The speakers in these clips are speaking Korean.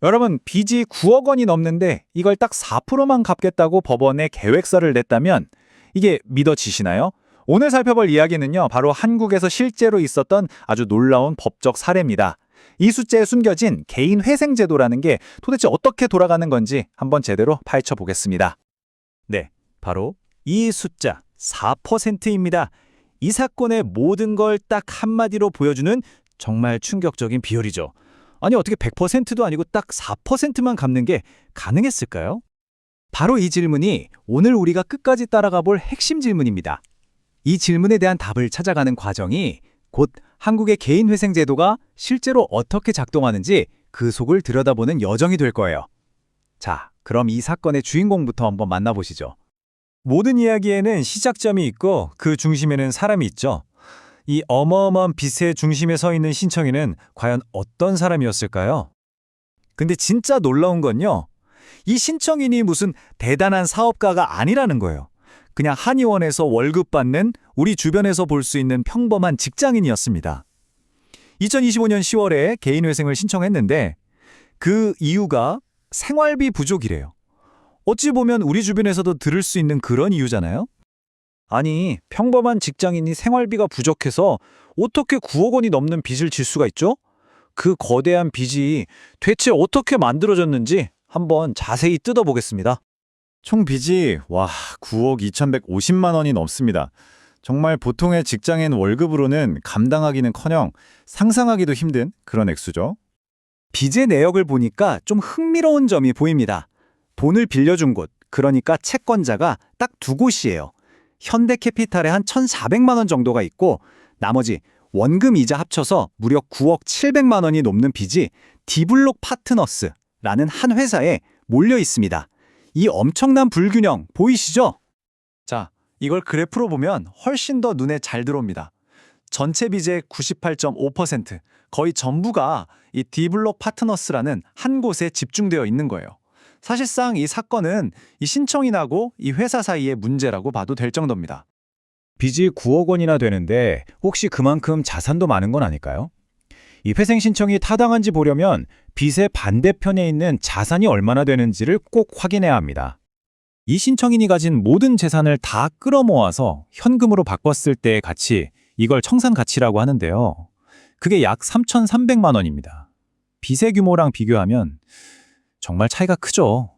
여러분, 빚이 9억 원이 넘는데 이걸 딱 4%만 갚겠다고 법원에 계획서를 냈다면 이게 믿어지시나요? 오늘 살펴볼 이야기는요, 바로 한국에서 실제로 있었던 아주 놀라운 법적 사례입니다. 이 숫자에 숨겨진 개인 회생제도라는 게 도대체 어떻게 돌아가는 건지 한번 제대로 파헤쳐 보겠습니다. 네, 바로 이 숫자 4%입니다. 이 사건의 모든 걸 딱 한마디로 보여주는 정말 충격적인 비율이죠. 아니, 어떻게 100%도 아니고 딱 4%만 갚는 게 가능했을까요? 바로 이 질문이 오늘 우리가 끝까지 따라가 볼 핵심 질문입니다. 이 질문에 대한 답을 찾아가는 과정이 곧 한국의 개인회생제도가 실제로 어떻게 작동하는지 그 속을 들여다보는 여정이 될 거예요. 자, 그럼 이 사건의 주인공부터 한번 만나보시죠. 모든 이야기에는 시작점이 있고 그 중심에는 사람이 있죠. 이 어마어마한 빚의 중심에 서 있는 신청인은 과연 어떤 사람이었을까요? 근데 진짜 놀라운 건요, 이 신청인이 무슨 대단한 사업가가 아니라는 거예요. 그냥 한의원에서 월급 받는 우리 주변에서 볼 수 있는 평범한 직장인이었습니다. 2025년 10월에 개인회생을 신청했는데 그 이유가 생활비 부족이래요. 어찌 보면 우리 주변에서도 들을 수 있는 그런 이유잖아요? 아니, 평범한 직장인이 생활비가 부족해서 어떻게 9억 원이 넘는 빚을 질 수가 있죠? 그 거대한 빚이 대체 어떻게 만들어졌는지 한번 자세히 뜯어보겠습니다. 총 빚이 9억 2,150만 원이 넘습니다. 정말 보통의 직장인 월급으로는 감당하기는커녕 상상하기도 힘든 그런 액수죠. 빚의 내역을 보니까 좀 흥미로운 점이 보입니다. 돈을 빌려준 곳, 그러니까 채권자가 딱 두 곳이에요. 현대캐피탈에 한 1,400만 원 정도가 있고 나머지 원금 이자 합쳐서 무려 9억 700만 원이 넘는 빚이 디블록 파트너스라는 한 회사에 몰려 있습니다. 이 엄청난 불균형 보이시죠? 자, 이걸 그래프로 보면 훨씬 더 눈에 잘 들어옵니다. 전체 빚의 98.5%, 거의 전부가 이 디블록 파트너스라는 한 곳에 집중되어 있는 거예요. 사실상 이 사건은 이 신청인하고 이 회사 사이의 문제라고 봐도 될 정도입니다. 빚이 9억 원이나 되는데 혹시 그만큼 자산도 많은 건 아닐까요? 이 회생 신청이 타당한지 보려면 빚의 반대편에 있는 자산이 얼마나 되는지를 꼭 확인해야 합니다. 이 신청인이 가진 모든 재산을 다 끌어모아서 현금으로 바꿨을 때의 가치, 이걸 청산 가치라고 하는데요. 그게 약 3,300만 원입니다. 빚의 규모랑 비교하면 정말 차이가 크죠.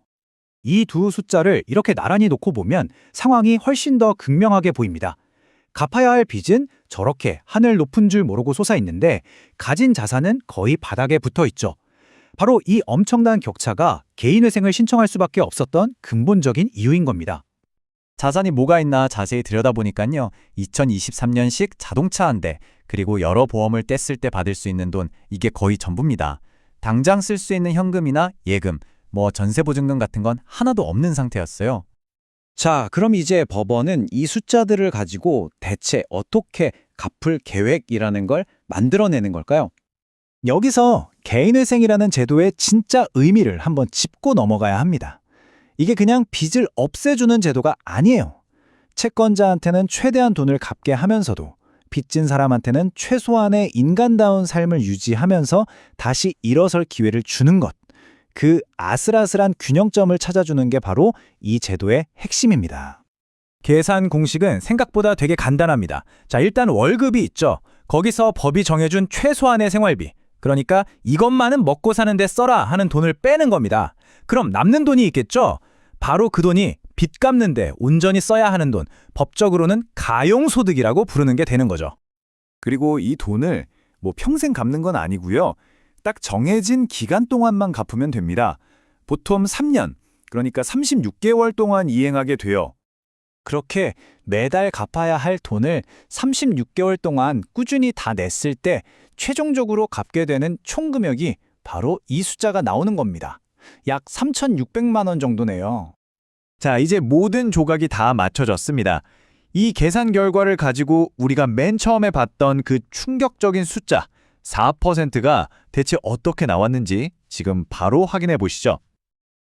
이 두 숫자를 이렇게 나란히 놓고 보면 상황이 훨씬 더 극명하게 보입니다. 갚아야 할 빚은 저렇게 하늘 높은 줄 모르고 솟아있는데 가진 자산은 거의 바닥에 붙어 있죠. 바로 이 엄청난 격차가 개인회생을 신청할 수밖에 없었던 근본적인 이유인 겁니다. 자산이 뭐가 있나 자세히 들여다보니까요, 2023년식 자동차 한 대, 그리고 여러 보험을 뗐을 때 받을 수 있는 돈, 이게 거의 전부입니다. 당장 쓸 수 있는 현금이나 예금, 전세보증금 같은 건 하나도 없는 상태였어요. 자, 그럼 이제 법원은 이 숫자들을 가지고 대체 어떻게 갚을 계획이라는 걸 만들어내는 걸까요? 여기서 개인회생이라는 제도의 진짜 의미를 한번 짚고 넘어가야 합니다. 이게 그냥 빚을 없애주는 제도가 아니에요. 채권자한테는 최대한 돈을 갚게 하면서도 빚진 사람한테는 최소한의 인간다운 삶을 유지하면서 다시 일어설 기회를 주는 것. 그 아슬아슬한 균형점을 찾아주는 게 바로 이 제도의 핵심입니다. 계산 공식은 생각보다 되게 간단합니다. 자, 일단 월급이 있죠. 거기서 법이 정해준 최소한의 생활비. 그러니까 이것만은 먹고 사는데 써라 하는 돈을 빼는 겁니다. 그럼 남는 돈이 있겠죠? 바로 그 돈이 빚 갚는데 온전히 써야 하는 돈, 법적으로는 가용소득이라고 부르는 게 되는 거죠. 그리고 이 돈을 평생 갚는 건 아니고요. 딱 정해진 기간 동안만 갚으면 됩니다. 보통 3년, 그러니까 36개월 동안 이행하게 돼요. 그렇게 매달 갚아야 할 돈을 36개월 동안 꾸준히 다 냈을 때 최종적으로 갚게 되는 총 금액이 바로 이 숫자가 나오는 겁니다. 약 3,600만 원 정도네요. 자, 이제 모든 조각이 다 맞춰졌습니다. 이 계산 결과를 가지고 우리가 맨 처음에 봤던 그 충격적인 숫자 4%가 대체 어떻게 나왔는지 지금 바로 확인해 보시죠.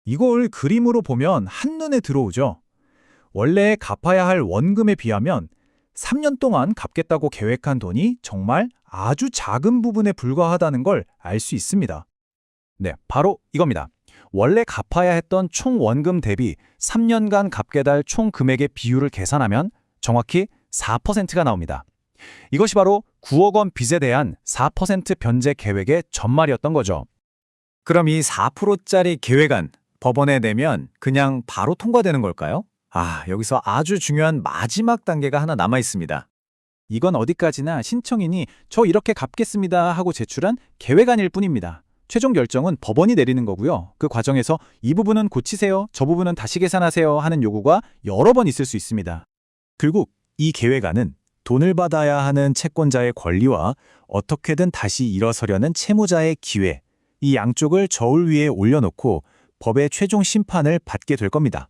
이걸 그림으로 보면 한눈에 들어오죠. 원래 갚아야 할 원금에 비하면 3년 동안 갚겠다고 계획한 돈이 정말 아주 작은 부분에 불과하다는 걸 알 수 있습니다. 네, 바로 이겁니다. 원래 갚아야 했던 총 원금 대비 3년간 갚게 될 총 금액의 비율을 계산하면 정확히 4%가 나옵니다. 이것이 바로 9억 원 빚에 대한 4% 변제 계획의 전말이었던 거죠. 그럼 이 4%짜리 계획안 법원에 내면 그냥 바로 통과되는 걸까요? 여기서 아주 중요한 마지막 단계가 하나 남아 있습니다. 이건 어디까지나 신청인이 저 이렇게 갚겠습니다 하고 제출한 계획안일 뿐입니다. 최종 결정은 법원이 내리는 거고요. 그 과정에서 이 부분은 고치세요, 저 부분은 다시 계산하세요 하는 요구가 여러 번 있을 수 있습니다. 결국 이 계획안은 돈을 받아야 하는 채권자의 권리와 어떻게든 다시 일어서려는 채무자의 기회, 이 양쪽을 저울 위에 올려놓고 법의 최종 심판을 받게 될 겁니다.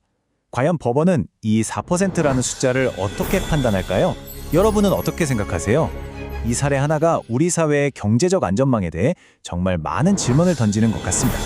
과연 법원은 이 4%라는 숫자를 어떻게 판단할까요? 여러분은 어떻게 생각하세요? 이 사례 하나가 우리 사회의 경제적 안전망에 대해 정말 많은 질문을 던지는 것 같습니다.